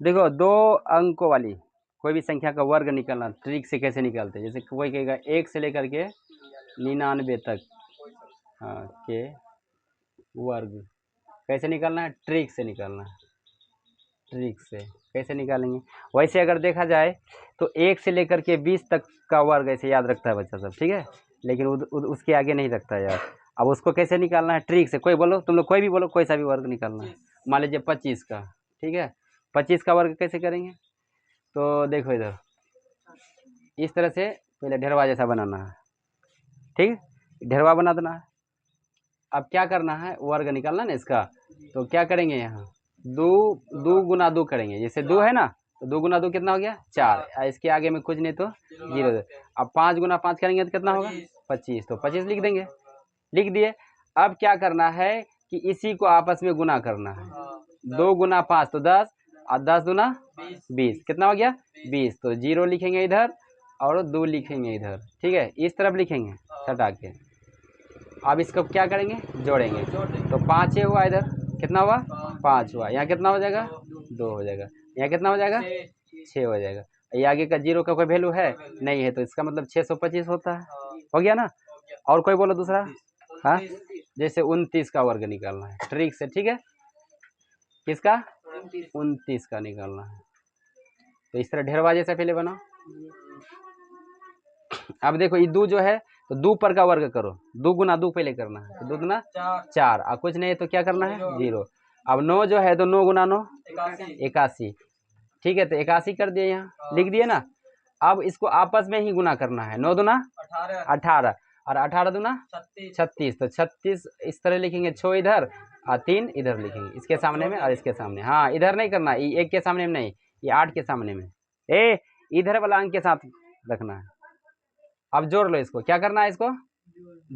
देखो 2 अंकों वाली कोई भी संख्या का वर्ग निकालना ट्रिक से कैसे निकालते हैं, जैसे कोई कहेगा 1 से लेकर के 99 तक, हाँ, के वर्ग कैसे निकालना है, ट्रिक से निकालना है। ट्रिक से कैसे निकालेंगे, वैसे अगर देखा जाए तो 1 से लेकर के 20 तक का वर्ग ऐसे याद रखता है बच्चा सब, ठीक है, लेकिन उसके आगे नहीं रखता है यार। अब उसको कैसे निकालना है, ट्रिक से। कोई बोलो, तुम लोग कोई भी बोलो, कोई सा भी वर्ग निकालना है। मान लीजिए 25 का, ठीक है, 25 का वर्ग कैसे करेंगे, तो देखो इधर इस तरह से पहले ढेरवा जैसा बनाना है, ठीक, ढेरवा बना देना है। अब क्या करना है, वर्ग निकालना ना इसका, तो क्या करेंगे यहाँ, 2 गुना 2 करेंगे, जैसे 2 है ना, तो 2 गुना 2 कितना हो गया 4, इसके आगे में कुछ नहीं तो 0। अब 5 गुना 5 करेंगे तो कितना होगा 25, तो 25 लिख देंगे, लिख दिए। अब क्या करना है कि इसी को आपस में गुना करना है, 2 गुना 5 तो 10, और 10 गुना 20 कितना हो गया 20, तो 0 लिखेंगे इधर और 2 लिखेंगे इधर, ठीक है, इस तरफ लिखेंगे हटा के। अब इसको क्या करेंगे, जोड़ेंगे, तो 5 हुआ, इधर कितना हुआ 5 हुआ, यहाँ कितना हो जाएगा 2 हो जाएगा, यहाँ कितना हो जाएगा 6 हो जाएगा। ये आगे का 0 का कोई वैल्यू है नहीं है, तो इसका मतलब 625 होता है, हो गया ना। और कोई बोलो दूसरा, हाँ, जैसे 29 का वर्ग निकालना है ट्रिक से, ठीक है, किसका 29 का निकालना है, तो इस तरह ढेरवा जैसा पहले बनाओ। अब देखो ये 2 जो है, तो 2 पर का वर्ग करो, 2 गुना 2 पहले करना है, तो 2 गुना 4, और कुछ नहीं है तो क्या करना है 0। अब 9 जो है तो 9 गुना 9 81, ठीक है, तो 81 कर दिए, यहाँ लिख दिए ना। अब इसको आपस में ही गुना करना है, 9 दूना 18 और 18 दूना 36, तो 36 इस तरह लिखेंगे, 6 इधर और 3 इधर लिखेंगे, इसके सामने में और इसके सामने, हाँ इधर नहीं करना, ये 1 के सामने में नहीं, ये 8 के सामने में, इधर वाला अंक के साथ रखना है। अब जोड़ लो इसको, क्या करना है, इसको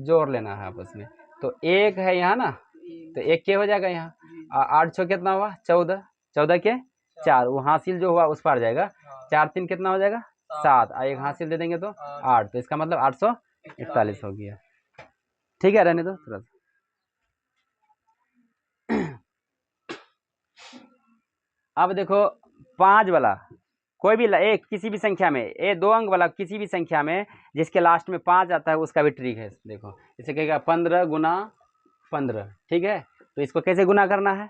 जोड़ लेना है आपस में, तो 1 है यहाँ ना, तो 1 के हो जाएगा यहाँ, 8 6 कितना हुआ 14, 14 के 4, वो हासिल जो हुआ उस पर जाएगा, 4 3 कितना हो जाएगा 7, और एक हासिल दे देंगे तो 8, तो इसका मतलब 841 हो गया, ठीक है, रहने दो थोड़ा सा। अब देखो 5 वाला कोई भी एक किसी भी संख्या में, ये 2 अंक वाला किसी भी संख्या में जिसके लास्ट में 5 आता है उसका भी ट्रिक है, देखो इसे कहेगा 15 गुना 15, ठीक है, तो इसको कैसे गुना करना है,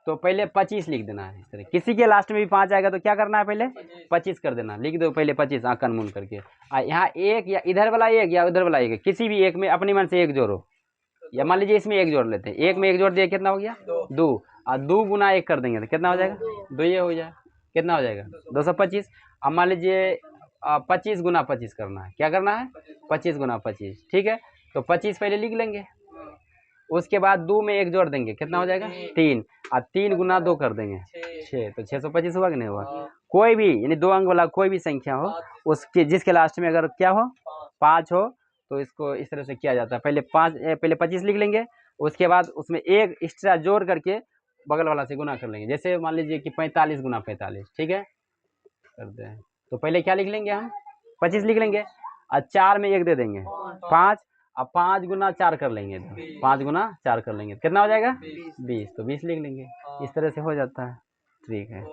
तो पहले 25 लिख देना है, इस तरह किसी के लास्ट में भी 5 आएगा तो क्या करना है, पहले 25 कर देना, लिख दो पहले 25 आंकन मुन करके, यहाँ एक या इधर वाला एक या उधर वाला एक, किसी भी एक में अपने मन से एक जोड़ो, या मान लीजिए इसमें एक जोड़ लेते हैं, एक में एक जोड़ दिया कितना हो गया 2, और 2 गुना 1 कर देंगे तो कितना हो जाएगा 2, ये हो जाएगा, कितना हो जाएगा 225। अब मान लीजिए 25 गुना 25 करना है, क्या करना है 25 गुना 25, ठीक है, तो 25 पहले लिख लेंगे, उसके बाद 2 में 1 जोड़ देंगे, कितना हो जाएगा 3, और 3 गुना 2 कर देंगे 6, तो 625 हुआ कि नहीं हुआ। कोई भी यानी 2 अंक वाला कोई भी संख्या हो, उसके जिसके लास्ट में अगर क्या हो 5 हो, तो इसको इस तरह से किया जाता है, पहले 25 लिख लेंगे, उसके बाद उसमें एक एक्स्ट्रा जोड़ करके बगल वाला से गुना कर लेंगे, जैसे मान लीजिए कि 45 गुना 45, ठीक है, करते हैं, तो पहले क्या लिख लेंगे हम 25 लिख लेंगे, और 4 में 1 दे देंगे 5, अब 5 गुना 4 कर लेंगे, तो 5 गुना 4 कर लेंगे कितना हो जाएगा 20, तो 20 लिख लेंगे, इस तरह से हो जाता है, ठीक है।